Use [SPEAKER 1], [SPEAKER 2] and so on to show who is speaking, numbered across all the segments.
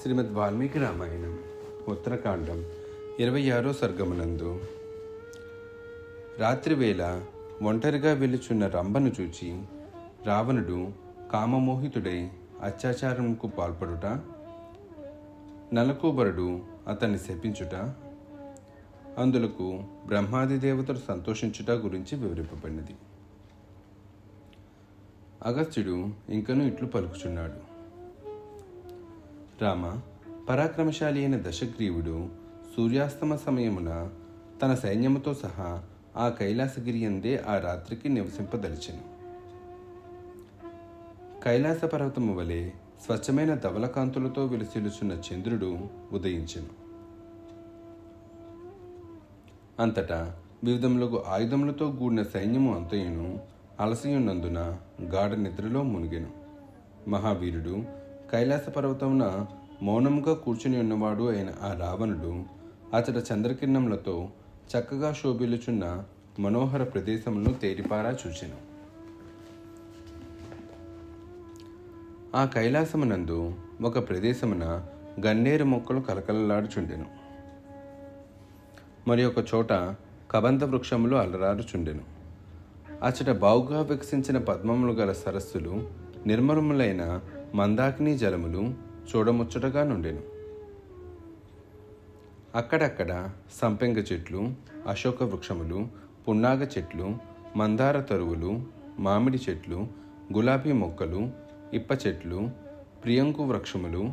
[SPEAKER 1] శ్రీమద్ వాల్మీకి రామాయణం ఉత్తరకాండం 26వ సర్గమునందు రాత్రివేళ ఒంటరిగా వెలుచున్న రంభను చూచి రావణుడు కామమోహితుడై అత్యాచారంకు పాల్పడుట, నలకూబరుడు అతన్ని శపించుట, అందులకు బ్రహ్మాది దేవతలు సంతోషించుట గురించి వివరింపబడినది. అగస్త్యుడు ఇంకనూ ఇట్లు పలుకుచున్నాడు. రామ, పరాక్రమశాలి అయిన దశగ్రీవుడు సూర్యాస్తమ సమయమున తన సైన్యముతో సహా ఆ కైలాసగిరి అందే ఆ రాత్రికి నివసింపదలిచెను. కైలాస పర్వతము వలె స్వచ్ఛమైన ధవలకాంతులతో వెలిసిలుచున్న చంద్రుడు ఉదయించెను. అంతటా వివిధములకు ఆయుధములతో కూడిన సైన్యము అంతయును అలసియున్నందున గాఢ నిద్రలో మునిగెను. మహావీరుడు కైలాస పర్వతమున మౌనముగా కూర్చుని ఉన్నవాడు అయిన ఆ రావణుడు అతడ చంద్రకిరణములతో చక్కగా శోభిల్లుచున్న మనోహర ప్రదేశములను తేరిపారా చూచెను. ఆ కైలాసమునందు ఒక ప్రదేశమున గన్నేరు మొక్కలు కలకలలాడుచుండెను. మరి ఒక చోట కబంధ వృక్షములు అలరారుచుండెను. అచట బావుగా వికసించిన పద్మములు గల సరస్సులు, నిర్మలములైన మందాకిని జలములు చూడముచ్చటగా నుండెను. అక్కడక్కడ సంపెంగ చెట్లు, అశోక వృక్షములు, పున్నాగ చెట్లు, మందార తరువులు, మామిడి చెట్లు, గులాబీ మొక్కలు, ఇప్ప చెట్లు, ప్రియంకు వృక్షములు,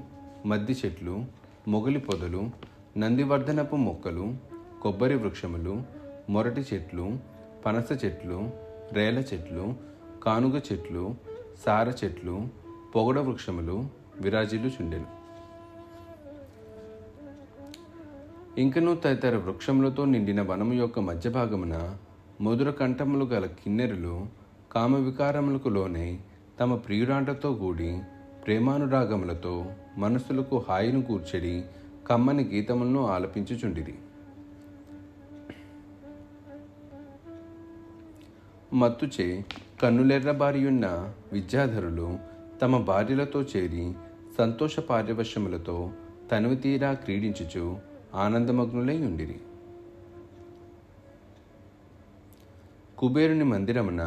[SPEAKER 1] మద్ది చెట్లు, మొగలి పొదలు, నందివర్ధనపు మొక్కలు, కొబ్బరి వృక్షములు, మొరటి చెట్లు, పనస చెట్లు, రేల చెట్లు, కానుగ చెట్లు, సార చెట్లు, పొగడ వృక్షములు విరాజిల్లుచుండెను. ఇంకనూ తదితర వృక్షములతో నిండిన వనము యొక్క మధ్య భాగమున మధుర కంఠములు గల కిన్నెరులు కామ వికారములకు లోనై తమ ప్రియురాంటతో కూడి ప్రేమానురాగములతో మనస్సులకు హాయిను కూర్చెడి కమ్మని గీతములను ఆలపించుచుండిరి. మత్తుచే కన్నులెర్రబారియున్న విద్యాధరులు తమ భార్యలతో చేరి సంతోష పార్యవశ్యములతో తనివి తీరా క్రీడించుచు ఆనందమగ్నులై ఉండిరి. కుబేరుని మందిరమున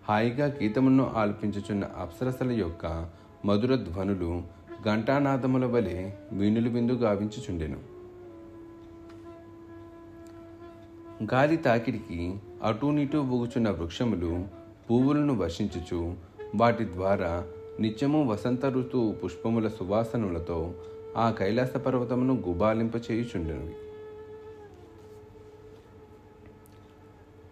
[SPEAKER 1] హాయిగా గీతమును ఆలపించుచున్న అప్సరసల యొక్క మధుర ధ్వనులు ఘంటానాదముల వలె వీణులు విందు గావించుచుండెను. గాలి తాకిడికి అటూనిటూ ఊగుచున్న వృక్షములు పువ్వులను వర్షించుచు వాటి ద్వారా నిత్యము వసంత ఋతువు పుష్పముల సువాసనలతో ఆ కైలాస పర్వతమును గుబాలింపచేయుచుండెను.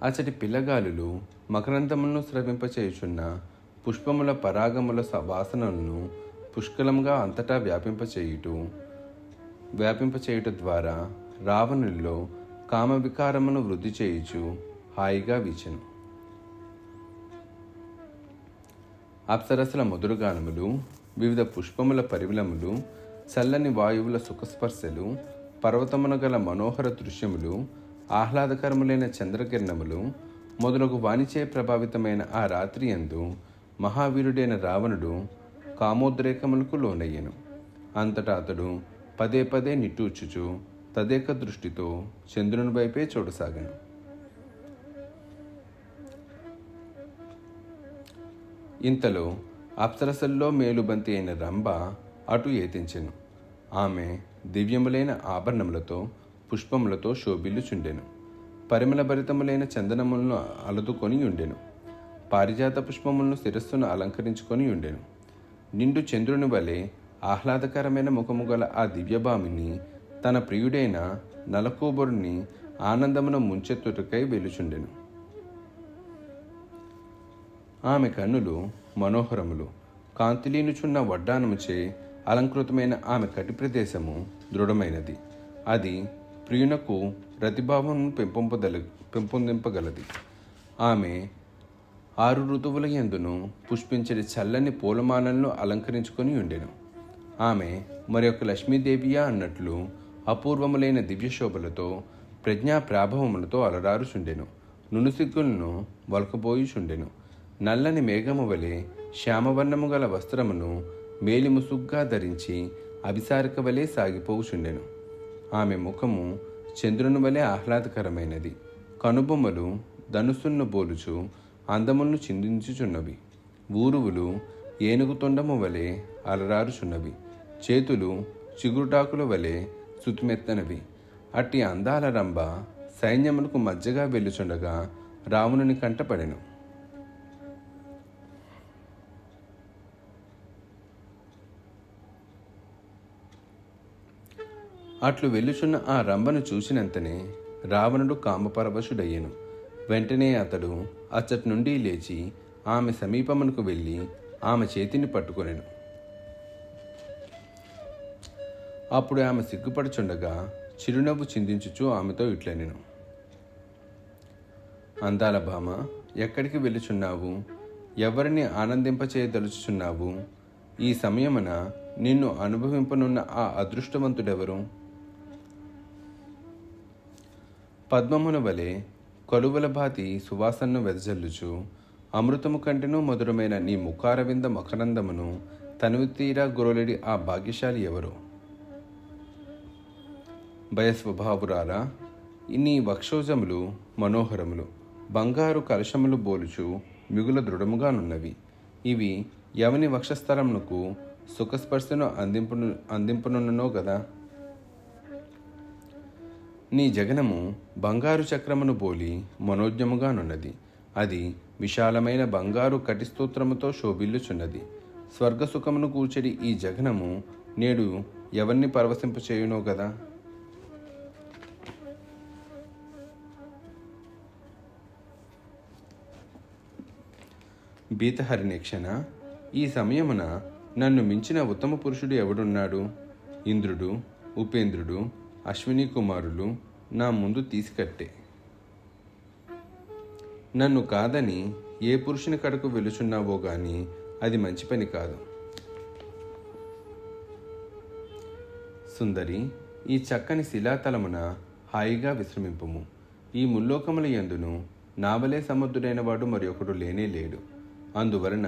[SPEAKER 1] అచటి పిల్లగాలులు మకరందములను స్రవింపచేయుచున్న పుష్పముల పరాగముల వాసనలను పుష్కలంగా అంతటా వ్యాపింపచేయుట ద్వారా రావణుల్లో కామ వికారమును వృద్ధి చేయుచు హాయిగా వీచెను. అప్సరసల మధురగానములు, వివిధ పుష్పముల పరిమళములు, చల్లని వాయువుల సుఖస్పర్శలు, పర్వతమున గల మనోహర దృశ్యములు, ఆహ్లాదకరములైన చంద్రకిరణములు మొదలగు వాణిచే ప్రభావితమైన ఆ రాత్రి యందు మహావీరుడైన రావణుడు కామోద్రేకములకు లోనయ్యెను. అంతటా అతడు పదే పదే నిట్టూర్చుచు తదేక దృష్టితో చంద్రుని వైపే చూడసాగాను. ఇంతలో అప్సరసల్లో మేలుబంతి అయిన రంభ అటు ఏతించెను. ఆమె దివ్యములైన ఆభరణములతో పుష్పములతో శోభిల్లుచుండెను. పరిమళ భరితములైన చందనములను అలదుకొని ఉండెను. పారిజాత పుష్పములను శిరస్సును అలంకరించుకొని ఉండెను. నిండు చంద్రుని వలె ఆహ్లాదకరమైన ముఖము గల ఆ దివ్యభామిని తన ప్రియుడైన నలకూబరుని ఆనందమున ముంచెత్తుటకై వెలుచుండెను. ఆమె కన్నులు మనోహరములు. కాంతిలీనుచున్న వడ్డానముచే అలంకృతమైన ఆమె కటి ప్రదేశము దృఢమైనది. అది ప్రియునకు రతిభావమును పెంపొందింపగలది. ఆమె 6 ఋతువుల యందును పుష్పించని చల్లని పూలమాలను అలంకరించుకొని ఉండెను. ఆమె మరొక లక్ష్మీదేవియా అన్నట్లు అపూర్వములైన దివ్యశోభలతో ప్రజ్ఞా ప్రాభవములతో అలరారుచుండెను. నునుసిగ్గులను వలకబోయుచుండెను. నల్లని మేఘము వలె శ్యామవర్ణము గల వస్త్రమును మేలిముసుగ్గా ధరించి అభిసారిక వలె సాగిపోవుచుండెను. ఆమె ముఖము చంద్రుని వలె ఆహ్లాదకరమైనది. కనుబొమ్మలు ధనుస్సును బోలుచు అందములను చిందించుచున్నవి. ఊరువులు ఏనుగు తొండము వలె అలరారుచున్నవి. చేతులు చిగురుటాకుల వలె శృతిమెత్తనవి. అట్టి అందాల రంభ సైన్యములకు మధ్యగా వెళ్ళుచుండగా రావణుని కంటపడెను. అట్లు వెళ్ళుచున్న ఆ రంభను చూసినంతనే రావణుడు కామపరవశుడయ్యెను. వెంటనే అతడు అచ్చటి నుండి లేచి ఆమె సమీపమునకు వెళ్ళి ఆమె చేతిని పట్టుకొనెను. అప్పుడు ఆమె సిగ్గుపడుచుండగా చిరునవ్వు చిందించుచు ఆమెతో ఇట్లనెను. అందాల భామ, ఎక్కడికి వెళ్ళుచున్నావు? ఎవరిని ఆనందింపచేయదలుచుచున్నావు? ఈ సమయమున నిన్ను అనుభవింపనున్న ఆ అదృష్టవంతుడెవరు? పద్మముల వలె కలువల బాతి సువాసనను వెదజల్లుచు అమృతము కంటెను మధురమైన నీ ముఖారవింద మకరందమును తనువు తీరా గురలెడి ఆ భాగ్యశాలి ఎవరు? భయస్వభావురారా, నీ వక్షోజములు మనోహరములు, బంగారు కలశములు బోలుచు మిగుల దృఢముగానున్నవి. ఇవి ఎవని వక్షస్థలమునకు సుఖస్పర్శను అందింపనున్ననో గదా. నీ జగనము బంగారు చక్రమును బోలి మనోజ్ఞముగానున్నది. అది విశాలమైన బంగారు కటిస్తోత్రముతో శోభిల్లుచున్నది. స్వర్గసుఖమును కూర్చెడి ఈ జగనము నేడు ఎవరిని పరవశింపచేయునో గదా. బీతహరిణేక్షణ, ఈ సమయమున నన్ను మించిన ఉత్తమ పురుషుడు ఎవడున్నాడు? ఇంద్రుడు, ఉపేంద్రుడు, అశ్విని కుమారులు నా ముందు తీసికట్టే. నన్ను కాదని ఏ పురుషుని కడకు వెలుచున్నావో గాని అది మంచి పని కాదు. సుందరి, ఈ చక్కని శిలాతలమున హాయిగా విశ్రమింపుము. ఈ ముల్లోకముల యందును నావలే సమర్థుడైన వాడు మరి ఒకడు లేనే లేడు. అందువలన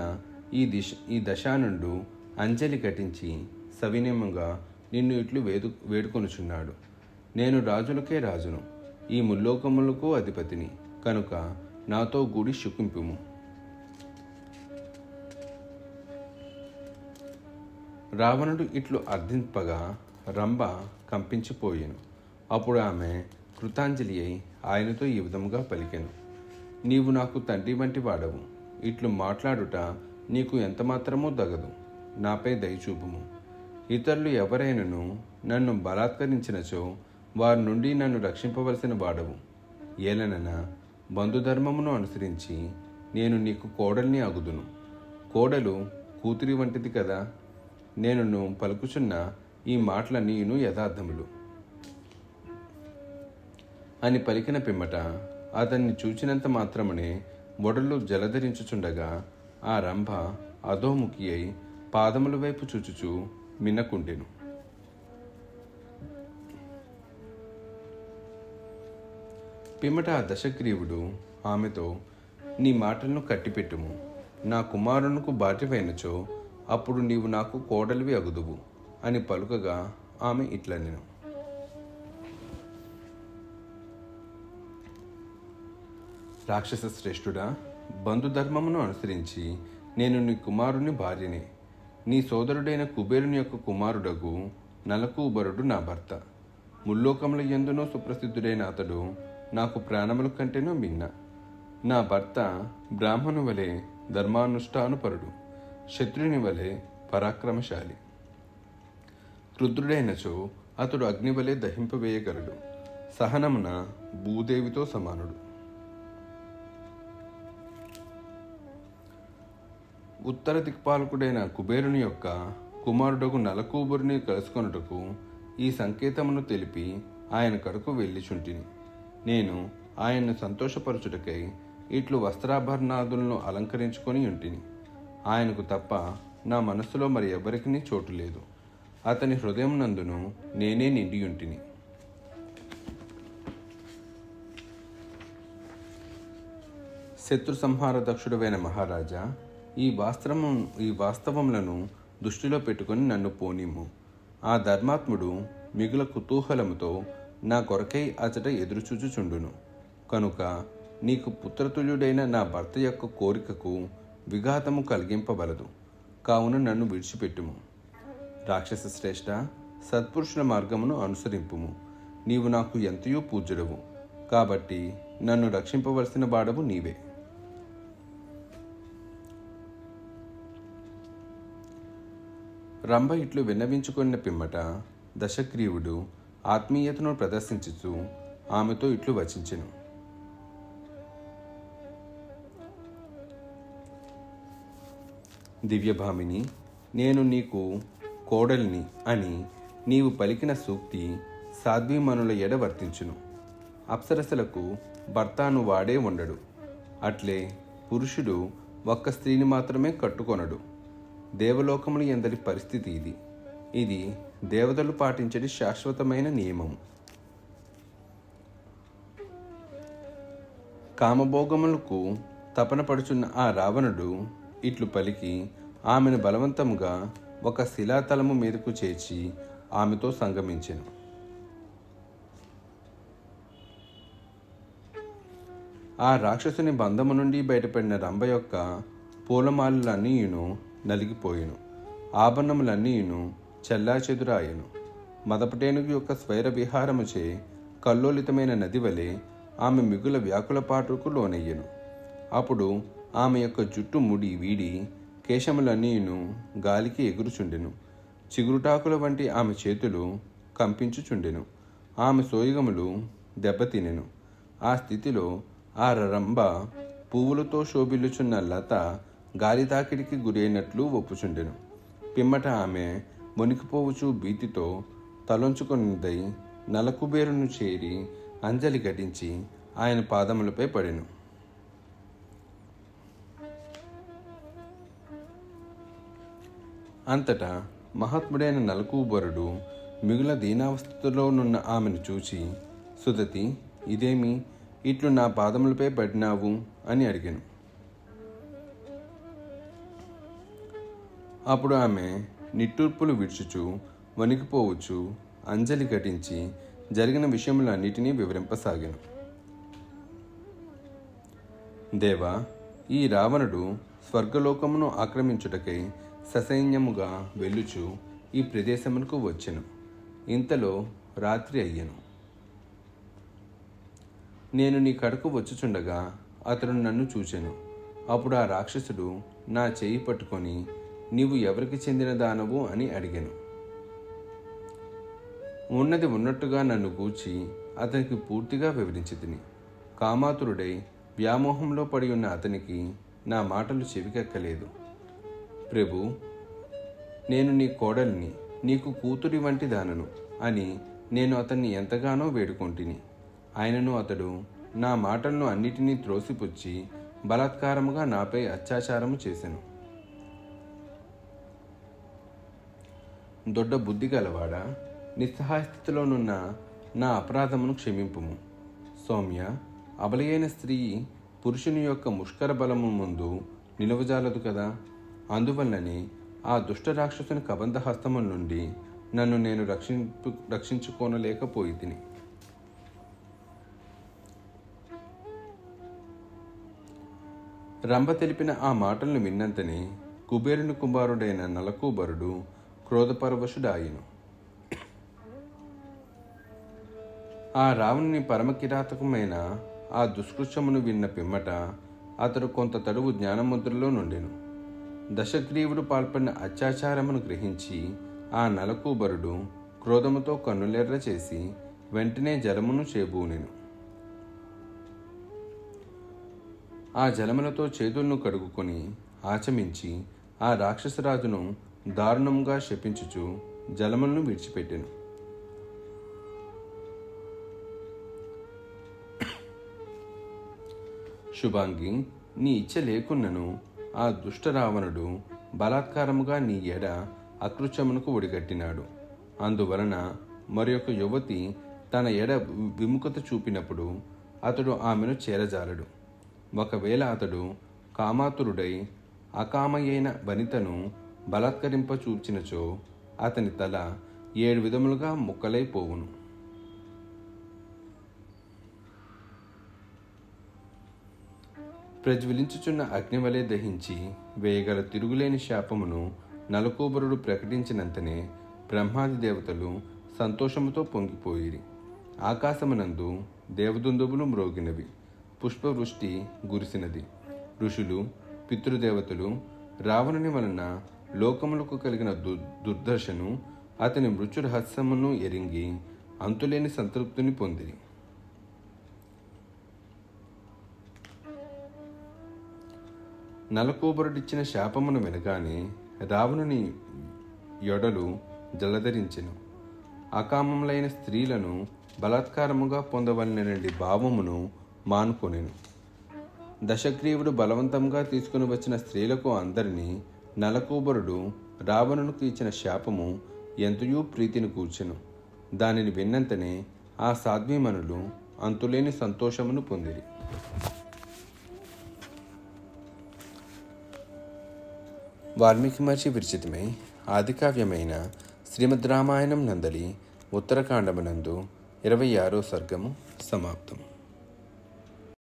[SPEAKER 1] ఈ దశానుండు అంజలి ఘటించి సవినయముగా నిన్ను ఇట్లు వేడుకొనుచున్నాడు. నేను రాజులకే రాజును, ఈ ముల్లోకములకు అధిపతిని కనుక నాతో గూడి శుకింపుము. రావణుడు ఇట్లు అర్థింపగా రంభ కంపించిపోయెను. అప్పుడు ఆమె కృతాంజలి అయి ఆయనతో ఈ విధముగా పలికెను. నీవు నాకు తండ్రి వంటి వాడవు. ఇట్లు మాట్లాడుట నీకు ఎంతమాత్రమూ దగదు. నాపై దయచూపుము. ఇతరులు ఎవరైనను నన్ను బలాత్కరించినచో వారి నుండి నన్ను రక్షింపవలసిన వాడవు. ఏలననా బంధుధర్మమును అనుసరించి నేను నీకు కోడల్ని అగుదును. కోడలు కూతురి వంటిది కదా. నేను పలుకుచున్న ఈ మాటలన్నీను యథార్థములు అని పలికిన పిమ్మట అతన్ని చూచినంత మాత్రమునే ఒడలు జలధరించుచుండగా ఆ రంభ అధోముఖి అయి పాదముల వైపు చూచుచూ మిన్నకుండెను. పిమ్మట ఆ దశగ్రీవుడు ఆమెతో, నీ మాటలను కట్టిపెట్టుము. నా కుమారునికి భార్యవైనచో అప్పుడు నీవు నాకు కోడలివి అగుదువు అని పలుకగా ఆమె ఇట్లనెను. రాక్షస శ్రేష్ఠుడా, బంధుధర్మమును అనుసరించి నేను నీ కుమారుని భార్యనే. నీ సోదరుడైన కుబేరుని యొక్క కుమారుడగు నలకూబరుడు నా భర్త. ముల్లోకముల యందునూ సుప్రసిద్ధుడైన అతడు నాకు ప్రాణముల కంటేనూ మిన్న. నా భర్త బ్రాహ్మణు వలె ధర్మానుష్ఠానుపరుడు, శత్రుని వలె పరాక్రమశాలి. క్రుద్రుడైనచో అతడు అగ్నివలే దహింపవేయగలడు. సహనమున భూదేవితో సమానుడు. ఉత్తర దిక్పాలకుడైన కుబేరుని యొక్క కుమారుడకు నలకూబరుని కలుసుకొనుటకు ఈ సంకేతమును తెలిపి ఆయన కడకు వెళ్ళిచుంటిని. నేను ఆయన్ను సంతోషపరచుటకై ఇట్లు వస్త్రాభరణాదులను అలంకరించుకొని ఉంటిని. ఆయనకు తప్ప నా మనస్సులో మరి ఎవరికీ చోటు లేదు. అతని హృదయం నందును నేనే నిండియుంటిని. శత్రు సంహార దక్షుడైన మహారాజా, ఈ వాస్తవములను దృష్టిలో పెట్టుకొని నన్ను పోనిమ్ము. ఆ ధర్మాత్ముడు మిగుల కుతూహలముతో నా కొరకై అచట ఎదురుచూచుచుండును. కనుక నీకు పుత్రతుల్యుడైన నా భర్త యొక్క కోరికకు విఘాతము కలిగింపబలదు. కావున నన్ను విడిచిపెట్టుము. రాక్షస శ్రేష్ఠ, సత్పురుషుల మార్గమును అనుసరింపుము. నీవు నాకు ఎంతయో పూజ్యుడవు, కాబట్టి నన్ను రక్షింపవలసిన వాడవు నీవే. రంభ ఇట్లు విన్నవించుకున్న పిమ్మట దశగ్రీవుడు ఆత్మీయతను ప్రదర్శించుచు ఆమెతో ఇట్లు వచించెను. దివ్యభామిని, నేను నీకు కోడలిని అని నీవు పలికిన సూక్తి సాధ్వీమనుల ఎడ వర్తించును. అప్సరసలకు భర్తాను వాడే ఉండడు. అట్లే పురుషుడు ఒక్క స్త్రీని మాత్రమే కట్టుకొనడు. దేవలోకములు ఎందరి పరిస్థితి ఇది. ఇది దేవతలు పాటించడి శాశ్వతమైన నియమము. కామభోగములకు తపన పడుచున్న ఆ రావణుడు ఇట్లు పలికి ఆమెను బలవంతముగా ఒక శిలాతలము మీదకు చేర్చి ఆమెతో సంగమించెను. ఆ రాక్షసుని బంధము నుండి బయటపడిన రంభ యొక్క పూలమాలలన్నీయును నలిగిపోయెను. ఆభరణములన్నీయును చెల్లాచెదురాయెను. మదపటేనుగు యొక్క స్వైర విహారముచే కల్లోలితమైన నది వలె ఆమె మిగుల వ్యాకులపాటుకు లోనయ్యెను. అప్పుడు ఆమె యొక్క జుట్టు ముడి వీడి కేశములన్నీయును గాలికి ఎగురుచుండెను. చిగురుటాకుల వంటి ఆమె చేతులు కంపించుచుండెను. ఆమె సోయగములు దెబ్బతినెను. ఆ స్థితిలో ఆ రంభ పువ్వులతో శోభిల్లుచున్న లత గాలి తాకిడికి గురైనట్లు ఒప్పుచుండెను. పిమ్మట ఆమె మునికిపోవచ్చు భీతితో తలొంచుకొనిదై నలకుబేరును చేరి అంజలి ఘటించి ఆయన పాదములపై పడెను. అంతటా మహాత్ముడైన నలకూబరుడు మిగుల దీనావస్థలోనున్న ఆమెను చూచి, సుదతి, ఇదేమి ఇట్లు నా పాదములపై పడినావు అని అడిగాను. అప్పుడు ఆమె నిట్టూర్పులు విడుచుచు వణికిపోవచ్చు అంజలి ఘటించి జరిగిన విషయములన్నిటినీ వివరింపసాగాను. దేవా, ఈ రావణుడు స్వర్గలోకమును ఆక్రమించుటకై ససైన్యముగా వెళ్ళుచు ఈ ప్రదేశమునకు వచ్చెను. ఇంతలో రాత్రి అయ్యెను. నేను నీ కడకు వచ్చుచుండగా అతడు నన్ను చూచెను. అప్పుడు ఆ రాక్షసుడు నా చేయి పట్టుకొని, నీవు ఎవరికి చెందిన దానవు అని అడిగాను. ఉన్నది ఉన్నట్టుగా నన్ను గూర్చి అతనికి పూర్తిగా వివరించితిని. కామాతురుడై వ్యామోహంలో పడి ఉన్న అతనికి నా మాటలు చెవికెక్కలేదు. ప్రభు, నేను నీ కోడలిని, నీకు కూతురి వంటి దానను అని నేను అతన్ని ఎంతగానో వేడుకొంటిని. ఆయనను అతడు నా మాటలను అన్నిటినీ త్రోసిపుచ్చి బలాత్కారముగా నాపై అత్యాచారము చేసెను. దొడ్డ బుద్ధి గలవాడా, నిస్సహాయ స్థితిలోనున్న నా అపరాధమును క్షమింపుము. సౌమ్య, అబలయైన స్త్రీ పురుషుని యొక్క ముష్కర బలము ముందు నిలువజాలదు కదా. అందువల్లనే ఆ దుష్ట రాక్షసుని కబంధ హస్తముల నుండి నన్ను నేను రక్షించుకోనలేకపోయి తిని. రంభ తెలిపిన ఆ మాటలను విన్నంతనే కుబేరుని కుమారుడైన నలకూబరుడు క్రోధపరవశుడాయెను. ఆ రావణుని పరమకిరాతకమైన ఆ దుష్కృత్యమును విన్న పిమ్మట అతడు కొంత తడువు జ్ఞానముద్రలో నుండెను. దశగ్రీవుడు పాల్పడిన అత్యాచారమును గ్రహించి ఆ నలకూబరుడు క్రోధముతో కన్నులెర్ర చేసి వెంటనే జలమును చేబూనెను. ఆ జలములతో చేతులను కడుగుకొని ఆచమించి ఆ రాక్షసరాజును దారుణంగా శపించుచు జలములను విడిచిపెట్టెను. శుభాంగి, నీ ఇచ్చ లేకున్నను ఆ దుష్ట రావణుడు బలాత్కారముగా నీ ఎడ అకృత్యమునకు ఒడిగట్టినాడు. అందువలన మరియొక యువతి తన ఎడ విముఖత చూపినప్పుడు అతడు ఆమెను చేరజాలడు. ఒకవేళ అతడు కామాతురుడై అకామయైన వనితను బలాత్కరింప చూచినచో అతని తల 7 విధములుగా ముక్కలైపోవును. ప్రజ్వలించుచున్న అగ్నివలే దహించి వేయగల తిరుగులేని శాపమును నలకూబరుడు ప్రకటించినంతనే బ్రహ్మాది దేవతలు సంతోషముతో పొంగిపోయిరి. ఆకాశమునందు దేవదుందుబులు మ్రోగినవి, పుష్పవృష్టి గురిసినది. ఋషులు, పితృదేవతలు రావణుని వలన లోకములకు కలిగిన దుర్దశను, అతని మృత్యు రహస్యమును ఎరింగి అంతులేని సంతృప్తిని పొందిరి. నలకూబరుడిచ్చిన శాపమును వినగానే రావణుని యొడలు జలధరించెను. అకామములైన స్త్రీలను బలాత్కారముగా పొందవలనని భావమును మానుకొనెను. దశగ్రీవుడు బలవంతంగా తీసుకుని వచ్చిన స్త్రీలకు అందరినీ నలకూబరుడు రావణునికి ఇచ్చిన శాపము ఎంతయూ ప్రీతిని కూర్చెను. దానిని విన్నంతనే ఆ సాధ్వీమణులు అంతులేని సంతోషమును పొందిరి. వాల్మీకి మహర్షి విరచితమై ఆదికావ్యమైన శ్రీమద్ రామాయణం నందలి ఉత్తరకాండమునందు 26వ సర్గము సమాప్తం.